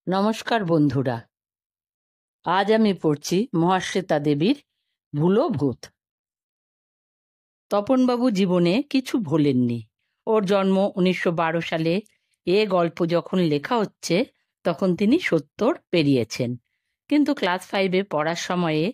নমস্কার বন্ধুরা। আজ আমি পড়ছি মহাশ্বেতা দেবীর ভুলো ভূত। তপনবাবু জীবনে কিছু ভোলেননি। ওর জন্ম 1912 সালে। এ গল্প যখন লেখা হচ্ছে তখন তিনি 70 পেরিয়েছেন। কিন্তু ক্লাস 5-এ পড়ার সময়ে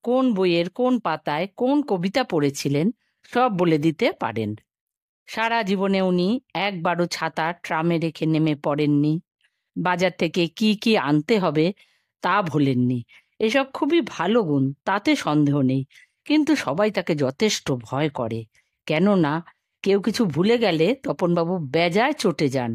কোন বইয়ের কোন পাতায় কোন কবিতা পড়েছিলেন সব বলে দিতে পারেন। সারা জীবনে উনি একবারও ছাতা ট্রামে রেখে নেমে পড়েননি। বাজার থেকে কি কি আনতে হবে তা ভোলেননি। এসব খুবই ভালো গুণ, তাতে সন্দেহ নেই। কিন্তু সবাই তাকে যথেষ্ট ভয় করে। কেননা কেউ কিছু ভুলে গেলে তপনবাবু বেজায় চটে যান।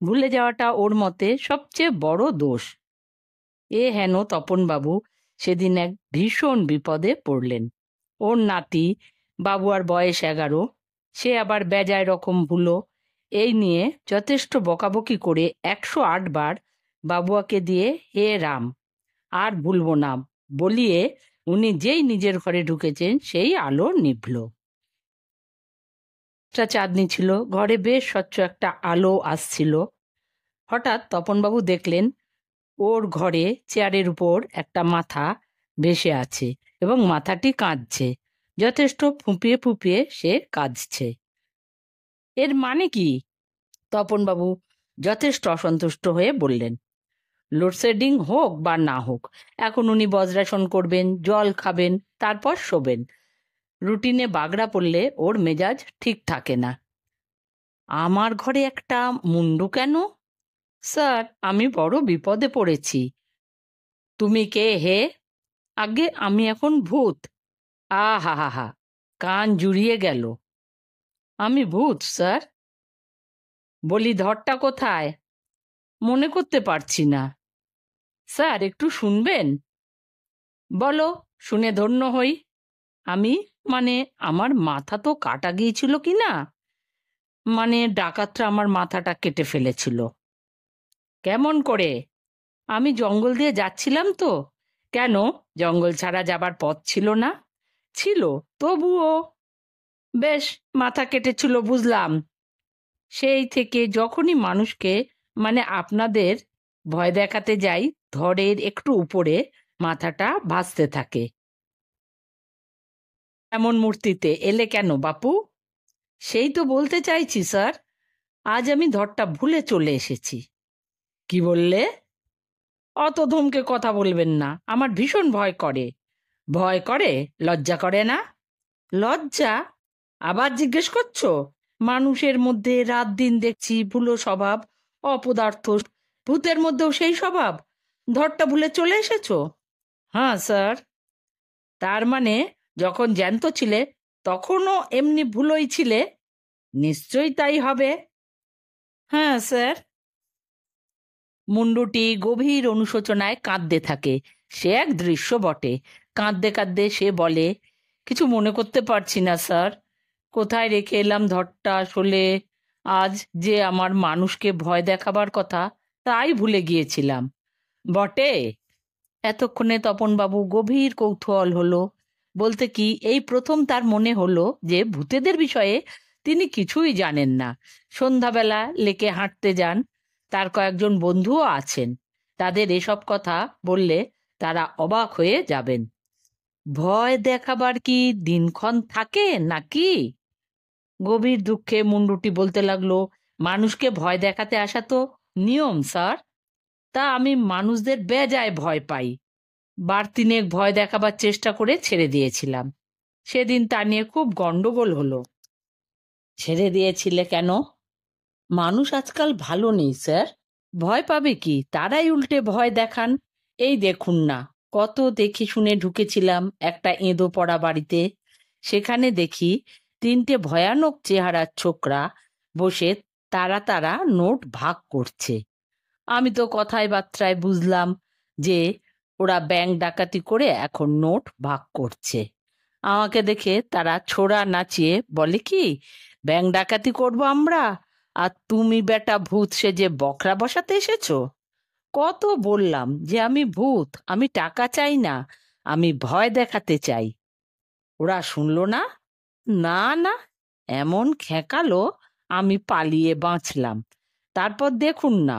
ভুলে যাওয়াটা ওর মতে সবচেয়ে বড় দোষ। হেন তপনবাবু সেদিন এক ভীষণ বিপদে পড়লেন। ওর নাতি বাবুয়ার বয়স 11, সে আবার বেজায় রকম ভুলো। এই নিয়ে যথেষ্ট বকাবকি করে 108 বার বাবুয়াকে দিয়ে হে রাম আর ভুলবো না বলিয়ে উনি যেই নিজের ঘরে ঢুকেছেন সেই আলো নিভল। চাঁদনি ছিল, ঘরে বেশ স্বচ্ছ একটা আলো আসছিল। হঠাৎ তপনবাবু দেখলেন ওর ঘরে চেয়ারের উপর একটা মাথা ভেসে আছে এবং মাথাটি কাঁদছে। যথেষ্ট ফুঁপিয়ে ফুঁপিয়ে সে কাঁদছে। এর মানে কি? তপনবাবু যথেষ্ট অসন্তুষ্ট হয়ে বললেন, লোডশেডিং হোক বা না হোক, এখন উনি বজ্রাসন করবেন, জল খাবেন, তারপর শোবেন। রুটিনে বাগড়া পড়লে ওর মেজাজ ঠিক থাকে না। আমার ঘরে একটা মুন্ডু কেন? স্যার, আমি বড় বিপদে পড়েছি। তুমি কে হে? আগে আমি এখন ভূত। হা হা হা, কান জুড়িয়ে গেল। আমি ভূত স্যার? বলি ধরটা কোথায়? মনে করতে পারছি না। স্যার একটু শুনবেন? বলো, শুনে ধন্য হই। আমি মানে আমার মাথা তো কাটা গিয়েছিল কি না, মানে ডাকাতরা আমার মাথাটা কেটে ফেলেছিল। কেমন করে? আমি জঙ্গল দিয়ে যাচ্ছিলাম তো। কেন, জঙ্গল ছাড়া যাবার পথ ছিল না? ছিল, তবুও। বেশ, মাথা কেটেছিল বুঝলাম। সেই থেকে যখনই মানুষকে মানে আপনাদের ভয় দেখাতে যাই, ধরের একটু উপরে মাথাটা ভাসতে থাকে। এমন মূর্তিতে এলে কেন বাপু? সেই তো বলতে চাইছি স্যার, আজ আমি ধরটা ভুলে চলে এসেছি। কি বললে? অত ধমকে কথা বলবেন না, আমার ভীষণ ভয় করে। ভয় করে? লজ্জা করে না? লজ্জা? আবার জিজ্ঞেস করছো? মানুষের মধ্যে রাত দিন দেখছি ভুলো স্বভাব, অপদার্থ। ভূতের মধ্যেও সেই স্বভাব? ধরটা ভুলে চলে এসেছো? হ্যাঁ স্যার। তার মানে যখন জ্যান্ত ছিলে তখনও এমনি ভুলোই ছিলে? নিশ্চয়ই তাই হবে। হ্যাঁ স্যার। মুন্ডুটি গভীর অনুশোচনায় কাঁদতে থাকে। সে এক দৃশ্য বটে। কাঁদতে কাঁদতে সে বলে, কিছু মনে করতে পারছি না স্যার। কোথায় রেখে এলাম ধরটা আসলে? আজ যে আমার মানুষকে ভয় দেখাবার কথা তাই ভুলে গিয়েছিলাম। বটে? এতক্ষণে তপনবাবু গভীর কৌতূহল হলো। বলতে কি, এই প্রথম তার মনে হলো যে ভূতেদের বিষয়ে তিনি কিছুই জানেন না। সন্ধ্যাবেলা লেকে হাঁটতে যান, তার কয়েকজন বন্ধুও আছেন। তাদের এসব কথা বললে তারা অবাক হয়ে যাবেন। ভয় দেখাবার কি দিনক্ষণ থাকে নাকি? গভীর দুঃখে মুন্ডুটি বলতে লাগলো, মানুষকে ভয় দেখাতে আসা তো নিয়ম স্যার। তা আমি মানুষদের বেজায় ভয় পাই। বার তিনেক ভয় দেখাবার চেষ্টা করে ছেড়ে দিয়েছিলাম। সেদিন তা নিয়ে খুব গন্ডগোল হলো। ছেড়ে দিয়েছিলে কেন? মানুষ আজকাল ভালো নেই স্যার। ভয় পাবে কি, তারাই উল্টে ভয় দেখান। এই দেখুন না, কত দেখে শুনে ঢুকেছিলাম একটা এঁদো পড়া বাড়িতে। সেখানে দেখি 3টে ভয়ানক চেহারার ছোকরা বসে তারা তারা নোট ভাগ করছে। আমি তো কথায় বার্তায় বুঝলাম যে ওরা ব্যাংক ডাকাতি করে এখন নোট ভাগ করছে। আমাকে দেখে তারা ছোড়া নাচিয়ে বলে কি, ব্যাংক ডাকাতি করব আমরা, আর তুমি বেটা ভূত সেজে বকরা বসাতে এসেছো। কত বললাম যে আমি ভূত, আমি টাকা চাই না, আমি ভয় দেখাতে চাই। ওরা শুনলো না। না না, এমন খেঁকালো আমি পালিয়ে বাঁচলাম। তারপর দেখুন না,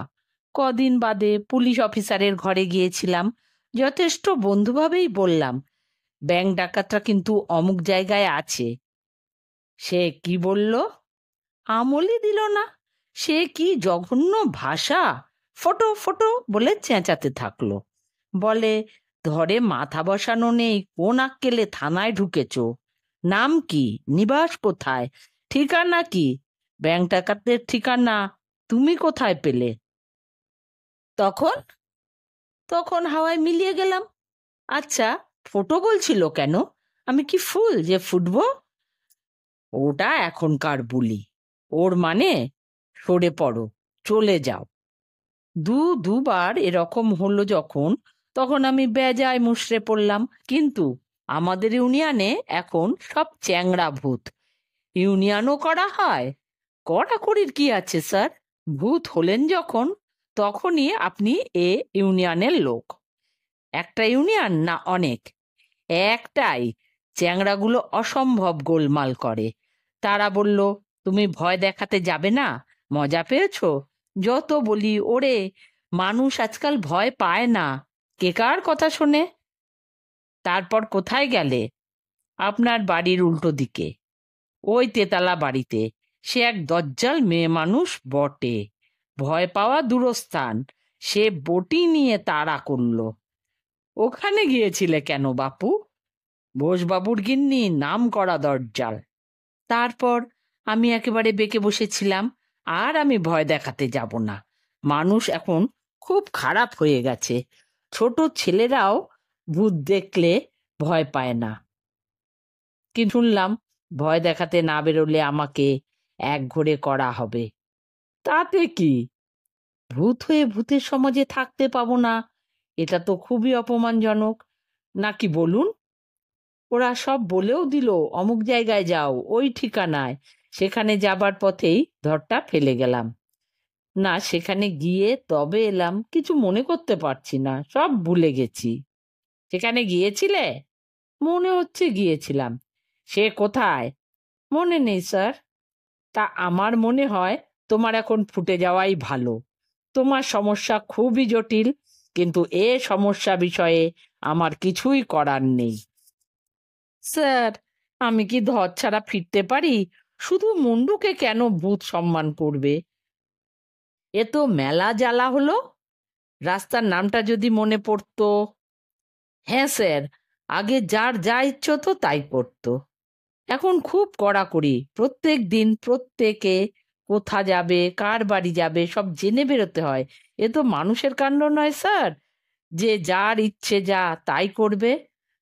কদিন বাদে পুলিশ অফিসারের ঘরে গিয়েছিলাম। যথেষ্ট বন্ধুভাবেই বললাম, ব্যাংক ডাকাতরা কিন্তু অমুক জায়গায় আছে। সে কি বলল? আমলই দিল না। সে কি জঘন্য ভাষা! ফটো ফটো বলে চেঁচাতে থাকলো। বলে, ধরে মাথা বসানো নেই, কোন আক্কেলে থানায় ঢুকেছো? নাম কি? নিবাস কোথায়? ঠিকানা কি? ব্যাংক ডাকাতদের ঠিকানা তুমি কোথায় পেলে? তখন তখন হাওয়ায় মিলিয়ে গেলাম। আচ্ছা, ফটো বলছিল কেন? আমি কি ফুল যে ফুটবো? ওটা এখনকার বুলি। ওর মানে সরে পড়ো, চলে যাও। দুবার এরকম হলো যখন, তখন আমি বেজায় মুষড়ে পড়লাম। কিন্তু আমাদের ইউনিয়নে এখন সব চ্যাংড়া ভূত। ইউনিয়নও করা হয়। কড়াকড়ির কি আছে স্যার? ভূত হলেন যখন, তখনই আপনি এ ইউনিয়নের লোক। একটা ইউনিয়ন না অনেক? একটাই। চ্যাংড়াগুলো অসম্ভব গোলমাল করে। তারা বলল, তুমি ভয় দেখাতে যাবে না? মজা পেয়েছো? যত বলি, ওরে মানুষ আজকাল ভয় পায় না, কে কার কথা শোনে। তারপর কোথায় গেলে? আপনার বাড়ির উল্টো দিকে, ওই তেতলা বাড়িতে। সে এক দজ্জাল মেয়ে মানুষ বটে। ভয় পাওয়া দূরস্থান, সে বটি নিয়ে তাড়া করলো। ওখানে গিয়েছিলে কেন বাপু? বোসবাবুর গিন্নি নাম করা দজ্জাল। তারপর আমি একেবারে বেঁকে বসেছিলাম। আর আমি ভয় দেখাতে যাব না। মানুষ এখন খুব খারাপ হয়ে গেছে। ছোট ছেলেরাও ভূত দেখলে ভয় পায় না। কি শুনলাম, ভয় দেখাতে না বেরোলে আমাকে একঘরে করা হবে। তাতে কি? ভূত হয়ে ভূতের সমাজে থাকতে পাবো না, এটা তো খুবই অপমানজনক, নাকি বলুন? ওরা সব বলেও দিল, অমুক জায়গায় যাও, ওই ঠিকানায়। সেখানে যাবার পথেই ধরটা ফেলে গেলাম। না, সেখানে গিয়ে তবে এলাম, কিছু মনে করতে পারছি না, সব ভুলে গেছি। সেখানে গিয়েছিলে? মনে হচ্ছে গিয়েছিলাম। সে কোথায়? মনে নেই স্যার। তা আমার মনে হয় তোমার এখন ফুটে যাওয়াই ভালো। তোমার সমস্যা খুবই জটিল, কিন্তু এ সমস্যা বিষয়ে আমার কিছুই করার নেই। স্যার, আমি কি ধর ছাড়া ফিরতে পারি? শুধু মুন্ডুকে কেন ভূত সম্মান করবে? এ তো মেলা জ্বালা হলো। রাস্তার নামটা যদি মনে পড়তো। হ্যাঁ স্যার, আগে যার যা ইচ্ছে হতো তাই করতো। এখন খুব কড়াকড়ি। প্রত্যেক দিন প্রত্যেকে কোথা যাবে, কার বাড়ি যাবে, সব জেনে বেরোতে হয়। এ তো মানুষের কাণ্ড নয় স্যার, যে যার ইচ্ছে যা তাই করবে।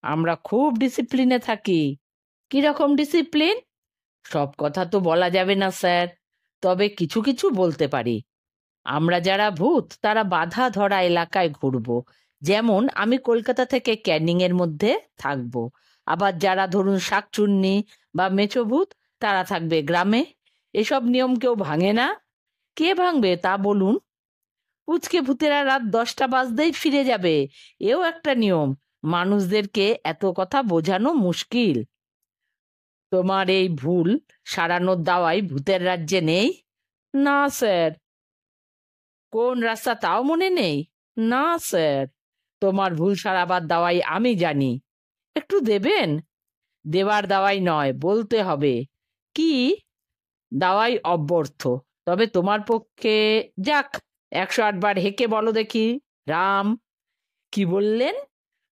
আমরা খুব ডিসিপ্লিনে থাকি। কিরকম ডিসিপ্লিন? সব কথা তো বলা যাবে না স্যার, তবে কিছু কিছু বলতে পারি। আমরা যারা ভূত তারা বাধা ধরা এলাকায় ঘুরবো। যেমন আমি কলকাতা থেকে ক্যানিং এর মধ্যে থাকবো। আবার যারা ধরুন শাকচুন্নি বা মেছো ভূত, তারা থাকবে গ্রামে। এসব নিয়ম কেউ ভাঙে না। কে ভাঙবে তা বলুন? পুচকে ভূতেরা রাত 10টা বাজতেই ফিরে যাবে, এও একটা নিয়ম। মানুষদেরকে এত কথা বোঝানো মুশকিল। তোমার এই ভুল সারানোর দাওয়াই ভূতের রাজ্যে নেই? না স্যার। কোন রাস্তা তাও মনে নেই? না স্যার। তোমার ভুল সারাবার দাওয়াই আমি জানি। একটু দেবেন? দেওয়ার দাওয়াই নয়, বলতে হবে। কি? দাওয়াই অব্যর্থ। তবে তোমার পক্ষে যাক, 108 বার হেঁকে বলো দেখি। রাম। কি বললেন?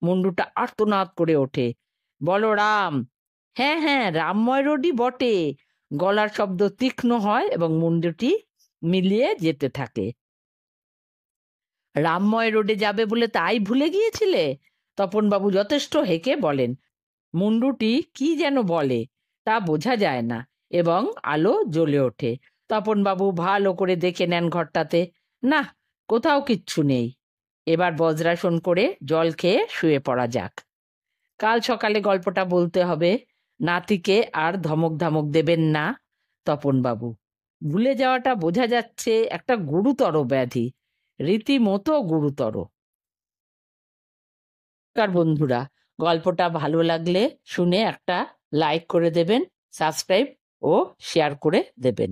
মুন্ডুটা আর্তনাদ করে ওঠে। বলো রাম। হ্যাঁ হ্যাঁ, রামময় রোডই বটে। গলার শব্দ তীক্ষ্ণ হয় এবং মুন্ডুটি মিলিয়ে যেতে থাকে। রামময় রোডে যাবে বলে তাই ভুলে গিয়েছিলে? তপনবাবু যথেষ্ট হেঁকে বলেন। মুন্ডুটি কি যেন বলে, তা বোঝা যায় না, এবং আলো জ্বলে ওঠে। তপনবাবু ভালো করে দেখে নেন ঘরটাতে। না, কোথাও কিচ্ছু নেই। এবার বজ্রাসন করে জল খেয়ে শুয়ে পড়া যাক। কাল সকালে গল্পটা বলতে হবে। নাতিকে আর ধমক ধমক দেবেন না তপনবাবু। ভুলে যাওয়াটা বোঝা যাচ্ছে একটা গুরুতর ব্যাধি, রীতিমতো গুরুতর। কার বন্ধুরা, গল্পটা ভালো লাগলে শুনে একটা লাইক করে দেবেন, সাবস্ক্রাইব ও শেয়ার করে দেবেন।